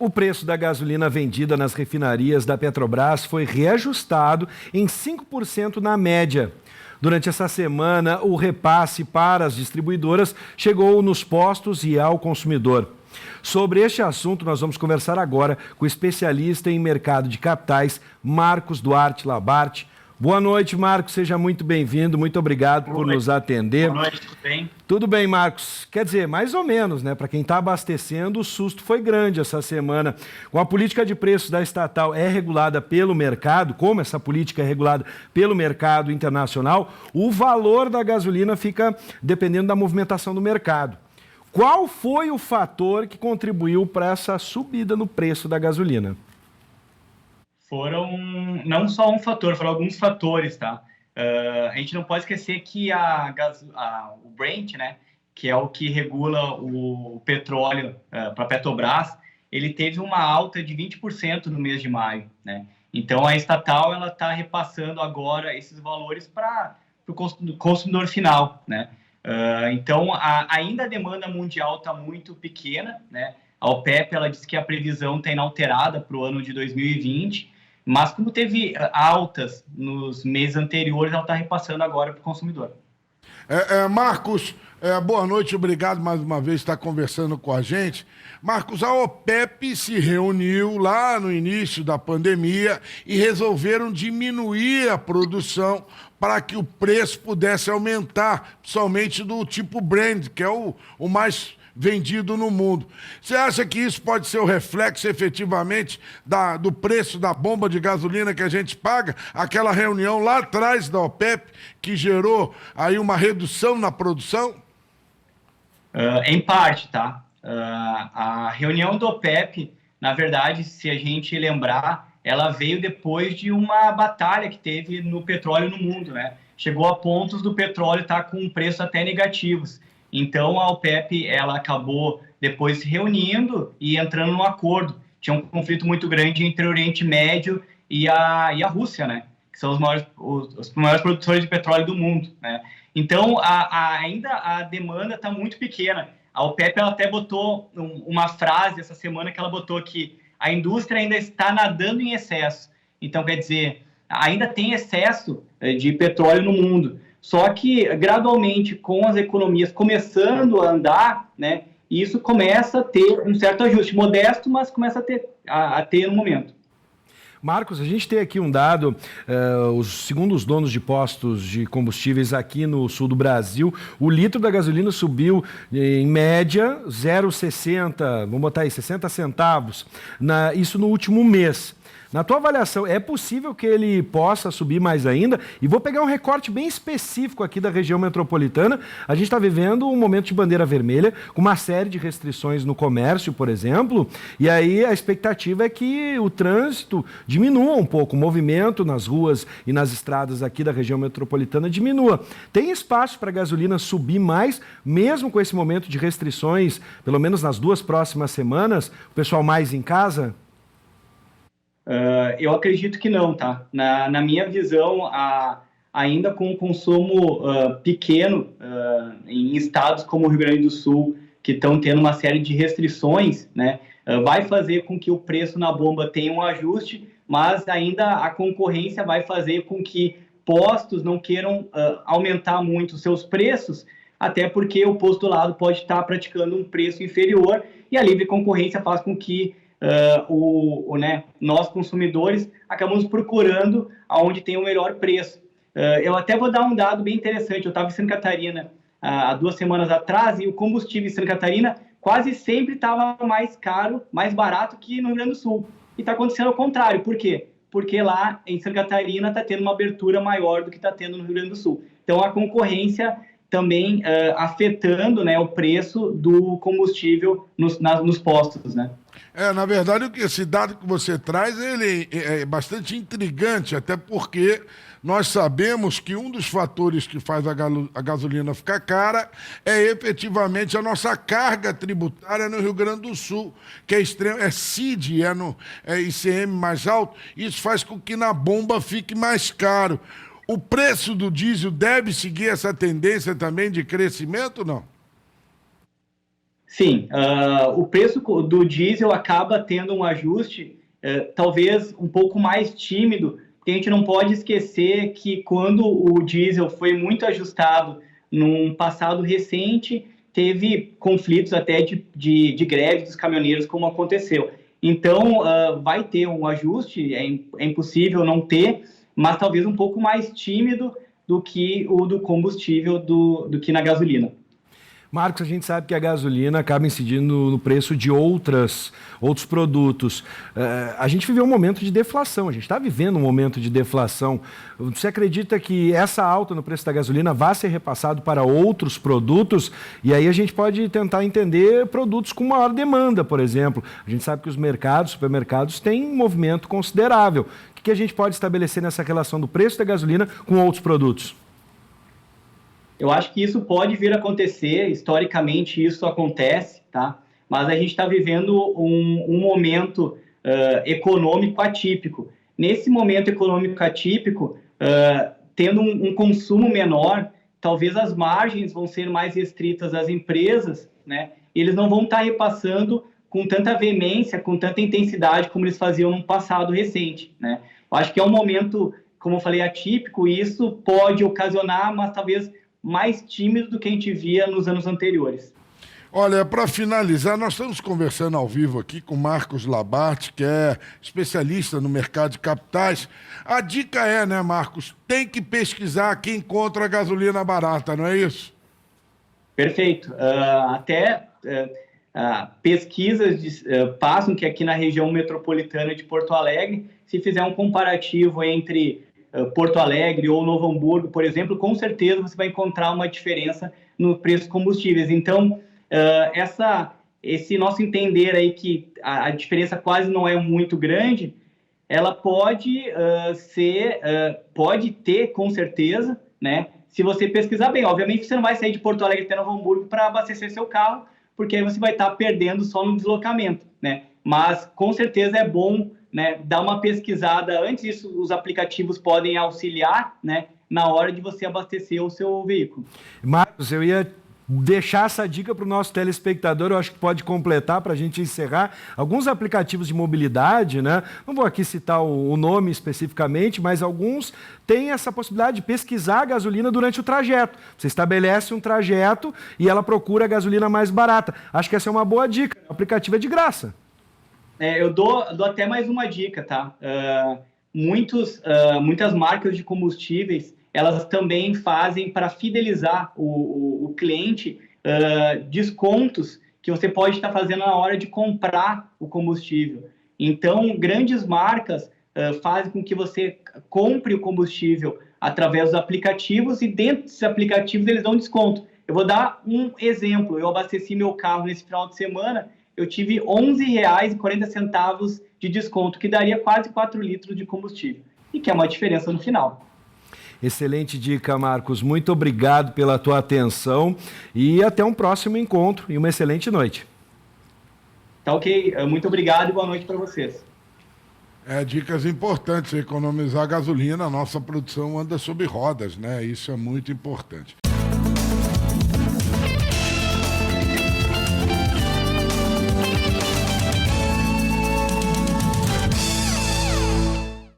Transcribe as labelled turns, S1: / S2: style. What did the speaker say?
S1: O preço da gasolina vendida nas refinarias da Petrobras foi reajustado em 5% na média. Durante essa semana, o repasse para as distribuidoras chegou nos postos e ao consumidor. Sobre este assunto, nós vamos conversar agora com o especialista em mercado de capitais, Marcos Duarte Labarte. Boa noite, Marcos. Seja muito bem-vindo. Muito obrigado por nos atender.
S2: Boa noite, tudo bem?
S1: Tudo bem, Marcos. Quer dizer, mais ou menos, né? Para quem está abastecendo, o susto foi grande essa semana. Com a política de preços da estatal é regulada pelo mercado, como essa política é regulada pelo mercado internacional, o valor da gasolina fica dependendo da movimentação do mercado. Qual foi o fator que contribuiu para essa subida no preço da gasolina?
S2: Foram não só um fator, foram alguns fatores, tá? A gente não pode esquecer que o Brent, né, que é o que regula o petróleo para a Petrobras, ele teve uma alta de 20% no mês de maio, né? Então, a estatal ela está repassando agora esses valores para o consumidor final, né? Então, ainda a demanda mundial está muito pequena, né? A OPEP ela disse que a previsão está inalterada para o ano de 2020, mas como teve altas nos meses anteriores, ela está repassando agora para o consumidor.
S3: Marcos, boa noite, obrigado mais uma vez por estar conversando com a gente. Marcos, a OPEP se reuniu lá no início da pandemia e resolveram diminuir a produção para que o preço pudesse aumentar, somente do tipo Brent, que é o mais vendido no mundo. Você acha que isso pode ser o reflexo, efetivamente, do preço da bomba de gasolina que a gente paga? Aquela reunião lá atrás da OPEP que gerou aí uma redução na produção?
S2: Em parte, tá? A reunião da OPEP, na verdade, se a gente lembrar, ela veio depois de uma batalha que teve no petróleo no mundo, né? Chegou a pontos do petróleo estar com preços até negativos. Então, a OPEP ela acabou depois se reunindo e entrando num acordo. Tinha um conflito muito grande entre o Oriente Médio e a Rússia, né? Que são os maiores produtores de petróleo do mundo, né? Então, ainda a demanda está muito pequena. A OPEP ela até botou uma frase essa semana que ela botou que a indústria ainda está nadando em excesso. Então, quer dizer, ainda tem excesso de petróleo no mundo. Só que, gradualmente, com as economias começando a andar, né, isso começa a ter um certo ajuste, modesto, mas começa a ter no momento.
S1: Marcos, a gente tem aqui um dado, segundo os donos de postos de combustíveis aqui no sul do Brasil, o litro da gasolina subiu em média 0,60, vamos botar aí, 60 centavos, isso no último mês. Na tua avaliação, é possível que ele possa subir mais ainda? E vou pegar um recorte bem específico aqui da região metropolitana. A gente está vivendo um momento de bandeira vermelha, com uma série de restrições no comércio, por exemplo, e aí a expectativa é que o trânsito diminua um pouco, o movimento nas ruas e nas estradas aqui da região metropolitana diminua. Tem espaço para a gasolina subir mais, mesmo com esse momento de restrições, pelo menos nas 2 próximas semanas, o pessoal mais em casa?
S2: Eu acredito que não, tá? Na minha visão, ainda com o consumo pequeno em estados como o Rio Grande do Sul, que estão tendo uma série de restrições, né, vai fazer com que o preço na bomba tenha um ajuste, mas ainda a concorrência vai fazer com que postos não queiram aumentar muito os seus preços, até porque o posto do lado pode estar praticando um preço inferior e a livre concorrência faz com que nós consumidores acabamos procurando aonde tem o melhor preço. Eu até vou dar um dado bem interessante. Eu estava em Santa Catarina há 2 semanas atrás e o combustível em Santa Catarina quase sempre estava mais caro, mais barato que no Rio Grande do Sul. E está acontecendo ao contrário. Por quê? Porque lá em Santa Catarina está tendo uma abertura maior do que está tendo no Rio Grande do Sul. Então a concorrência também afetando, né, o preço do combustível nos postos, né?
S3: Na verdade, esse dado que você traz, ele é bastante intrigante, até porque nós sabemos que um dos fatores que faz a gasolina ficar cara é efetivamente a nossa carga tributária no Rio Grande do Sul, que é extremo, é CID, é ICM mais alto, isso faz com que na bomba fique mais caro. O preço do diesel deve seguir essa tendência também de crescimento, não?
S2: Sim, o preço do diesel acaba tendo um ajuste, talvez um pouco mais tímido, porque a gente não pode esquecer que quando o diesel foi muito ajustado num passado recente, teve conflitos até de greve dos caminhoneiros, como aconteceu. Então, vai ter um ajuste, é impossível não ter, mas talvez um pouco mais tímido do que o do combustível do que na gasolina.
S1: Marcos, a gente sabe que a gasolina acaba incidindo no preço de outros produtos. A gente viveu um momento de deflação, a gente está vivendo um momento de deflação. Você acredita que essa alta no preço da gasolina vai ser repassado para outros produtos? E aí a gente pode tentar entender produtos com maior demanda, por exemplo. A gente sabe que os supermercados têm um movimento considerável. O que a gente pode estabelecer nessa relação do preço da gasolina com outros produtos?
S2: Eu acho que isso pode vir a acontecer, historicamente isso acontece, tá? Mas a gente está vivendo um momento econômico atípico. Nesse momento econômico atípico, tendo um consumo menor, talvez as margens vão ser mais restritas às empresas, né? E eles não vão estar repassando com tanta veemência, com tanta intensidade como eles faziam no passado recente, né? Eu acho que é um momento, como eu falei, atípico, e isso pode ocasionar, mas talvez mais tímido do que a gente via nos anos anteriores.
S3: Olha, para finalizar, nós estamos conversando ao vivo aqui com Marcos Labarte, que é especialista no mercado de capitais. A dica é, né, Marcos, tem que pesquisar quem encontra a gasolina barata, não é isso?
S2: Perfeito. Pesquisas passam que aqui na região metropolitana de Porto Alegre, se fizer um comparativo entre Porto Alegre ou Novo Hamburgo, por exemplo, com certeza você vai encontrar uma diferença no preço dos combustíveis. Então, esse nosso entender aí que a diferença quase não é muito grande, ela pode pode ter, com certeza, né? Se você pesquisar bem. Obviamente, você não vai sair de Porto Alegre até Novo Hamburgo para abastecer seu carro, porque aí você vai estar perdendo só no deslocamento, né? Mas, com certeza, é bom, né, dar uma pesquisada antes. Isso, os aplicativos podem auxiliar, né, na hora de você abastecer o seu veículo.
S1: Marcos, eu ia deixar essa dica para o nosso telespectador, eu acho que pode completar para a gente encerrar. Alguns aplicativos de mobilidade, né? Não vou aqui citar o nome especificamente, mas alguns têm essa possibilidade de pesquisar a gasolina durante o trajeto. Você estabelece um trajeto e ela procura a gasolina mais barata. Acho que essa é uma boa dica. O aplicativo é de graça.
S2: Eu dou até mais uma dica, tá? Muitas marcas de combustíveis, elas também fazem para fidelizar o cliente descontos que você pode estar fazendo na hora de comprar o combustível. Então, grandes marcas fazem com que você compre o combustível através dos aplicativos, e dentro desses aplicativos eles dão desconto. Eu vou dar um exemplo. Eu abasteci meu carro nesse final de semana, eu tive R$ 11,40 de desconto, que daria quase 4 litros de combustível, e que é uma diferença no final.
S1: Excelente dica, Marcos. Muito obrigado pela tua atenção e até um próximo encontro e uma excelente noite.
S2: Tá ok. Muito obrigado e boa noite para vocês.
S3: Dicas importantes, economizar gasolina, a nossa produção anda sob rodas, né? Isso é muito importante.